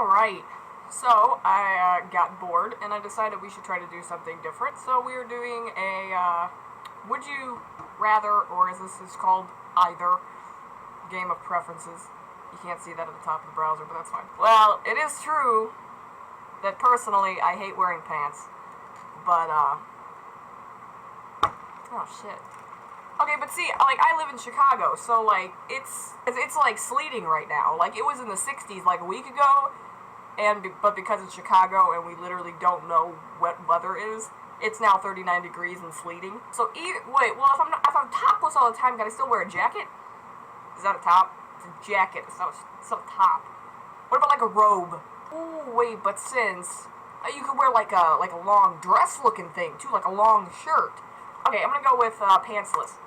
Alright, so I got bored and I decided we should try to do something different. So we are doing a would you rather, or as this is called, either, game of preferences. You can't see that at the top of the browser, but that's fine. Well, it is true that personally I hate wearing pants, but oh shit. Okay, but see, like, I live in Chicago, so, like, it's like sleeting right now. Like, it was in the 60s, like, a week ago, but because it's Chicago and we literally don't know what weather is, it's now 39 degrees and sleeting. So, wait, well, if I'm topless all the time, can I still wear a jacket? Is that a top? It's a jacket, it's not a top. What about, like, a robe? Ooh, wait, but since, you could wear, like a long dress-looking thing, too, like a long shirt. Okay, I'm gonna go with, pantsless.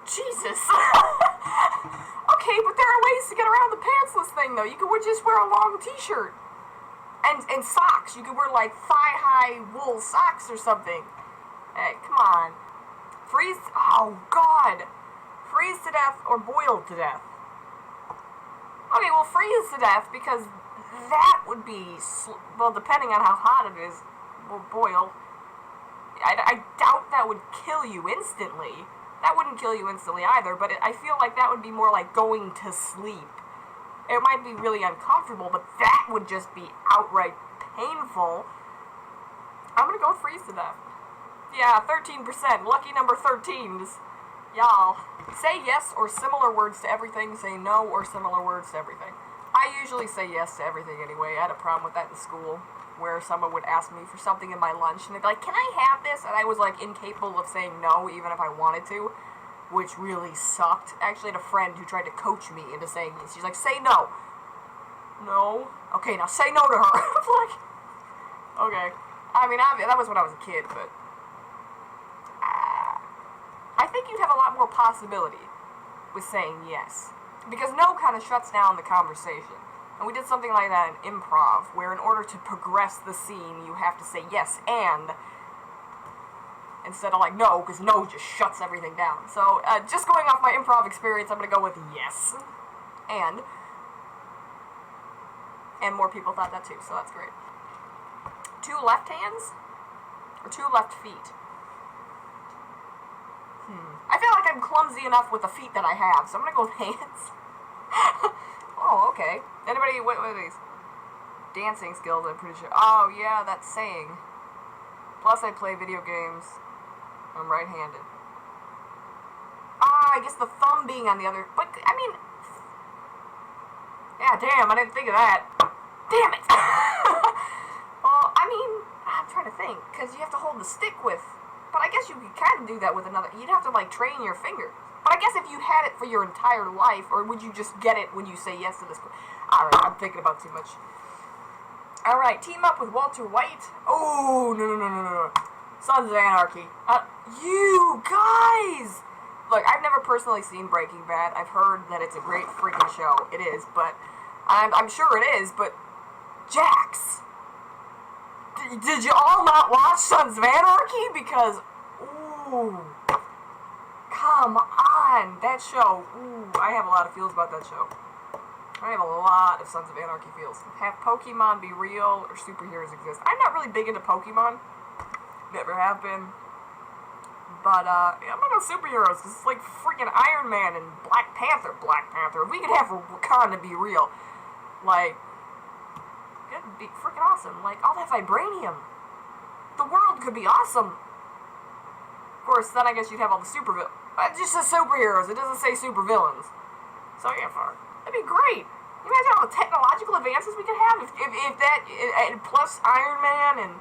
Jesus! Okay, but there are ways to get around the pantsless thing, though. You could just wear a long t-shirt. And socks. You could wear, like, thigh-high wool socks or something. Hey, come on. Freeze... Oh, God! Freeze to death or boil to death? Okay, well, freeze to death, because that would be... Well, depending on how hot it is, will boil. I doubt that would kill you instantly. That wouldn't kill you instantly either, but I feel like that would be more like going to sleep. It might be really uncomfortable, but that would just be outright painful. I'm gonna go with freeze to death. Yeah, 13%. Lucky number 13. Y'all. Say yes or similar words to everything. Say no or similar words to everything. I usually say yes to everything anyway. I had a problem with that in school, where someone would ask me for something in my lunch, and they'd be like, can I have this? And I was, like, incapable of saying no, even if I wanted to, which really sucked. I actually had a friend who tried to coach me into saying yes. She's like, say no. No? Okay, now say no to her. I'm like, okay. I mean, that was when I was a kid, but... I think you'd have a lot more possibility with saying yes. Because no kind of shuts down the conversation. And we did something like that in improv, where in order to progress the scene, you have to say yes and, instead of like no, because no just shuts everything down. So, just going off my improv experience, I'm going to go with yes. And more people thought that too, so that's great. 2 left hands? Or 2 left feet? I feel like I'm clumsy enough with the feet that I have, so I'm going to go with hands. Oh, okay. Anybody, what are these? Dancing skills, I'm pretty sure. Oh, yeah, that's saying. Plus, I play video games. I'm right-handed. I guess the thumb being on the other... But, I mean... Yeah, damn, I didn't think of that. Damn it! Well, I mean, I'm trying to think, because you have to hold the stick with... But I guess you could kind of do that with another... You'd have to, like, train your fingers. But I guess if you had it for your entire life, or would you just get it when you say yes to this? Alright, I'm thinking about too much. Alright, team up with Walter White. Oh, no. Sons of Anarchy. You guys! Look, I've never personally seen Breaking Bad. I've heard that it's a great freaking show. It is, but... I'm sure it is, but... Jax! Did you all not watch Sons of Anarchy? Because... Ooh... Come on! That show, ooh, I have a lot of feels about that show. I have a lot of Sons of Anarchy feels. Have Pokemon be real, or superheroes exist? I'm not really big into Pokemon. Never have been. But, I'm not into superheroes, because it's like freaking Iron Man and Black Panther. If we could have Wakanda be real, like, it'd be freaking awesome. Like, all that vibranium. The world could be awesome. Of course, then I guess you'd have all the supervillains. It just says superheroes. It doesn't say supervillains. So yeah, that'd be great. You imagine all the technological advances we could have if that, and plus Iron Man and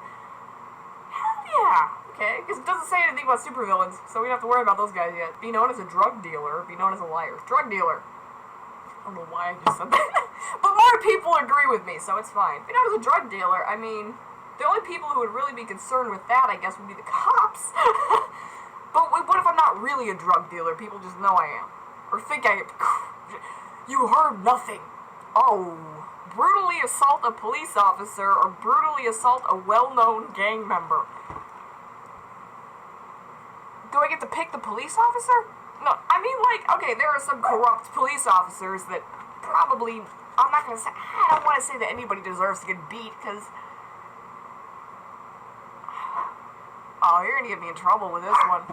hell yeah. Okay, because it doesn't say anything about supervillains, so we don't have to worry about those guys yet. Be known as a drug dealer. Be known as a liar. Drug dealer. I don't know why I just said that, but more people agree with me, so it's fine. Be known as a drug dealer. I mean, the only people who would really be concerned with that, I guess, would be the cops. But what if I'm not really a drug dealer? People just know I am. Or think I am. You heard nothing. Oh. Brutally assault a police officer or brutally assault a well-known gang member. Do I get to pick the police officer? No, I mean, like, okay, there are some corrupt police officers that probably I'm not gonna say, I don't want to say that anybody deserves to get beat, because, oh, you're gonna get me in trouble with this one.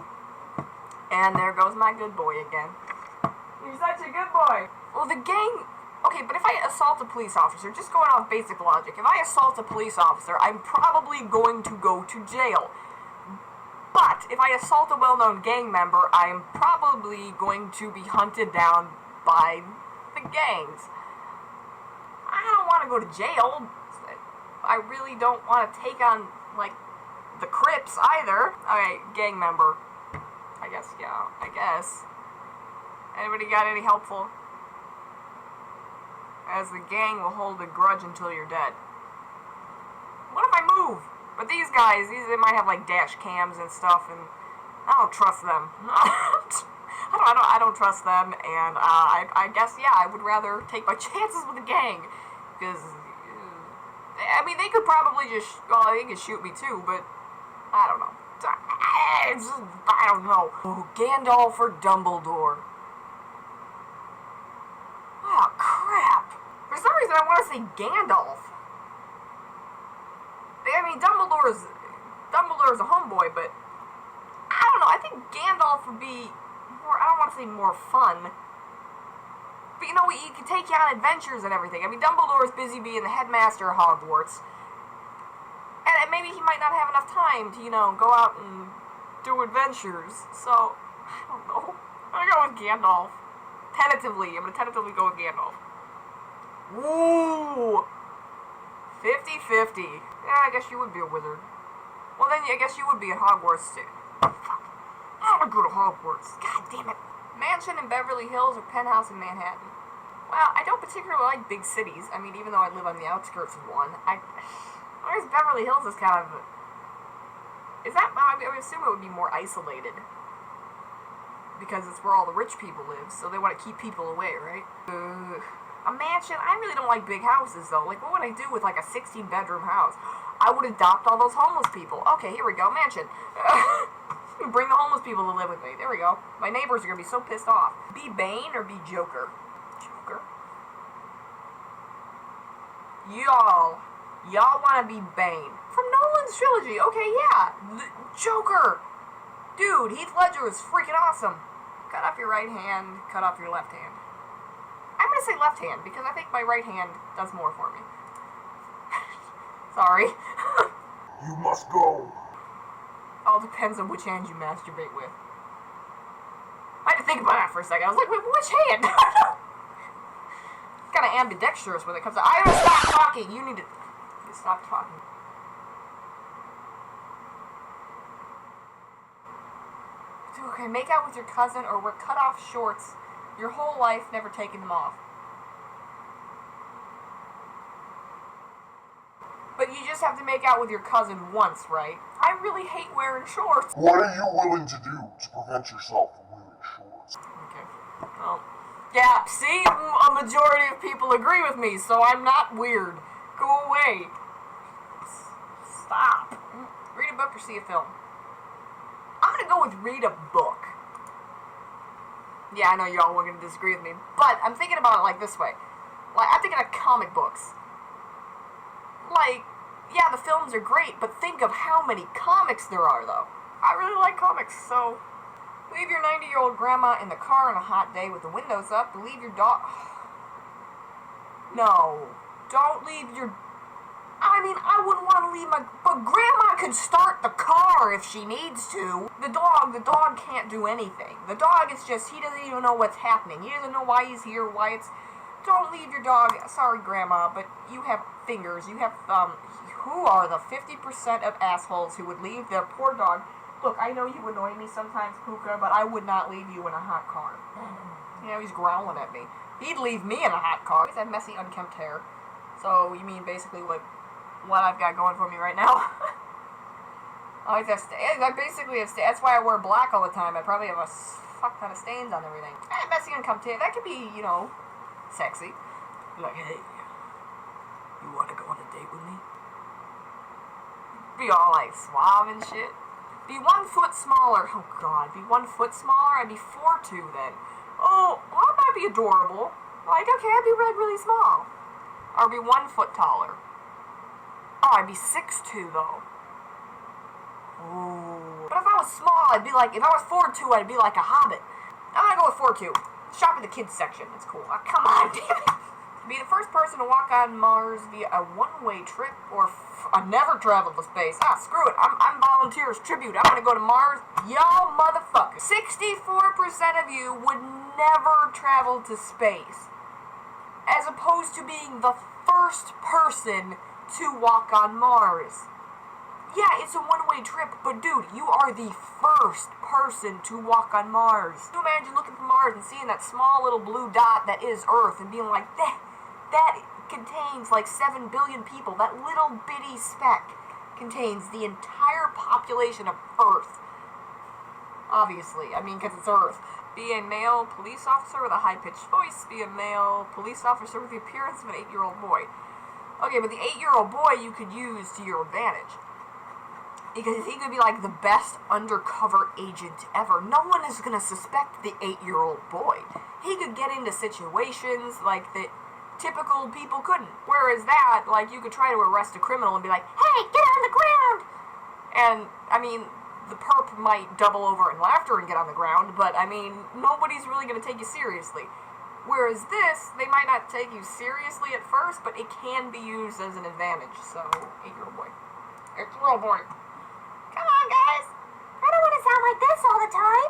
And there goes my good boy again. You're such a good boy. Well, the gang, okay, but if I assault a police officer, just going off basic logic, if I assault a police officer, I'm probably going to go to jail. But if I assault a well-known gang member, I'm probably going to be hunted down by the gangs. I don't want to go to jail. I really don't want to take on, like, the Crips either. Okay, gang member. I guess. Anybody got any helpful? As the gang will hold a grudge until you're dead. What if I move? But these guys, they might have like dash cams and stuff, and I don't trust them. I don't trust them, and I guess, yeah, I would rather take my chances with the gang, because, I mean, they could probably just, well, they could shoot me too, but I don't know. I don't know. Oh, Gandalf or Dumbledore? Oh, crap. For some reason, I want to say Gandalf. I mean, Dumbledore's a homeboy, but I don't know. I think Gandalf would be more, I don't want to say more fun, but you know, he could take you on adventures and everything. I mean, Dumbledore's busy being the headmaster of Hogwarts, and maybe he might not have enough time to, you know, go out and do adventures. So, I don't know. I'm gonna go with Gandalf. Tentatively. I'm gonna tentatively go with Gandalf. Ooh! 50-50. Yeah, I guess you would be a wizard. Well, then I guess you would be at Hogwarts, too. Fuck. I want to go to Hogwarts. God damn it. Mansion in Beverly Hills or penthouse in Manhattan? Well, I don't particularly like big cities. I mean, even though I live on the outskirts of one, I guess Beverly Hills is kind of... Is that... I would assume it would be more isolated. Because it's where all the rich people live, so they want to keep people away, right? A mansion? I really don't like big houses, though. Like, what would I do with, like, a 16-bedroom house? I would adopt all those homeless people. Okay, here we go. Mansion. Bring the homeless people to live with me. There we go. My neighbors are going to be so pissed off. Be Bane or be Joker? Joker? Y'all want to be Bane. From Nolan's trilogy. Okay, yeah. Joker. Dude, Heath Ledger is freaking awesome. Cut off your right hand, cut off your left hand. I'm going to say left hand, because I think my right hand does more for me. Sorry. You must go. All depends on which hand you masturbate with. I had to think about that for a second. I was like, wait, which hand? Kind of ambidextrous when it comes to... I gotta stop talking. You need to stop talking. Okay, make out with your cousin or wear cut-off shorts your whole life, never taking them off. But you just have to make out with your cousin once, right? I really hate wearing shorts. What are you willing to do to prevent yourself from wearing shorts? Okay. Well, yeah, see? A majority of people agree with me, so I'm not weird. Go away. Stop. Read a book or see a film. I'm gonna go with read a book. Yeah, I know y'all were gonna disagree with me, but I'm thinking about it like this way. Like, I'm thinking of comic books. Like, yeah, the films are great, but think of how many comics there are, though. I really like comics, so... Leave your 90-year-old grandma in the car on a hot day with the windows up. Leave your dog... No. Don't leave your... I mean, I wouldn't want to leave my... But Grandma can start the car if she needs to. The dog can't do anything. The dog is just... He doesn't even know what's happening. He doesn't know why he's here, why it's... Don't leave your dog... Sorry, Grandma, but you have fingers. You have thumbs. Who are the 50% of assholes who would leave their poor dog... Look, I know you annoy me sometimes, Puka, but I would not leave you in a hot car. You know, he's growling at me. He'd leave me in a hot car. He's had messy, unkempt hair. So, you mean basically what I've got going for me right now? I basically have that's why I wear black all the time. I probably have a fuck ton of stains on everything. Messy, unkempt hair. That could be, you know, sexy. Like, hey, you want to go on a date with me? Be all, like, suave and shit. Be 1 foot smaller. Oh, God. Be 1 foot smaller? I'd be 4'2" then. Oh, well, that might be adorable. Like, okay, I'd be really, really small. Or be 1 foot taller. Oh, I'd be 6'2", though. Ooh. But if I was small, I'd be like, if I was 4'2", I'd be like a hobbit. I'm gonna go with 4'2". Shop in the kids section. It's cool. Come on, damn it. Be the first person to walk on Mars via a one-way trip, or I've never traveled to space. Screw it. I'm volunteers tribute. I'm gonna go to Mars. Y'all motherfuckers. 64% of you would never travel to space, as opposed to being the first person to walk on Mars. Yeah, it's a one-way trip, but dude, you are the first person to walk on Mars. Can you imagine looking from Mars and seeing that small little blue dot that is Earth and being like, that contains like 7 billion people. That little bitty speck contains the entire population of Earth. Obviously, I mean, because it's Earth. Be a male police officer with a high-pitched voice. Be a male police officer with the appearance of an 8-year-old boy. Okay, but the 8-year-old boy you could use to your advantage. Because he could be like the best undercover agent ever. No one is going to suspect the 8-year-old boy. He could get into situations like that typical people couldn't. Whereas that, like, you could try to arrest a criminal and be like, hey, get on the ground! And, I mean, the perp might double over in laughter and get on the ground, but, I mean, nobody's really going to take you seriously. Whereas this, they might not take you seriously at first, but it can be used as an advantage. So, 8-year-old boy. 8-year-old boy. Come on, guys. I don't want to sound like this all the time.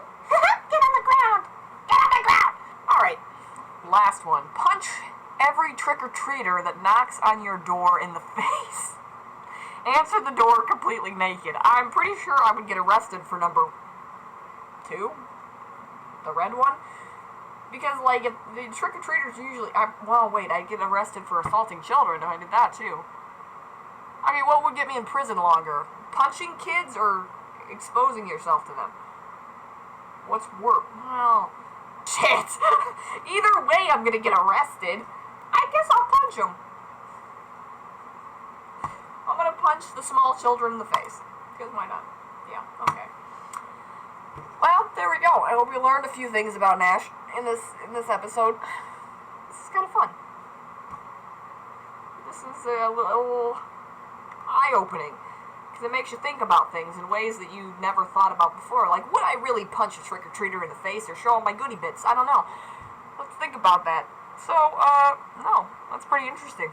Get on the ground. Get on the ground. All right. Last one. Punch every trick-or-treater that knocks on your door in the face. Answer the door completely naked. I'm pretty sure I would get arrested for number 2. The red one. Because, like, if the trick-or-treaters usually... I'd get arrested for assaulting children if I did that, too. I mean, what would get me in prison longer? Punching kids or exposing yourself to them? What's worse? Well, shit. Either way, I'm gonna get arrested. I guess I'll punch them. I'm gonna punch the small children in the face. Because why not? Yeah, okay. Well, there we go. I hope you learned a few things about Nash in this episode. This is kind of fun. This is a little eye-opening. Because it makes you think about things in ways that you never thought about before. Like, would I really punch a trick-or-treater in the face or show him my goodie bits? I don't know. Let's think about that. So, no. That's pretty interesting.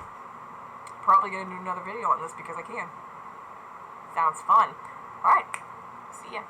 Probably gonna do another video on this because I can. Sounds fun. Alright. See ya.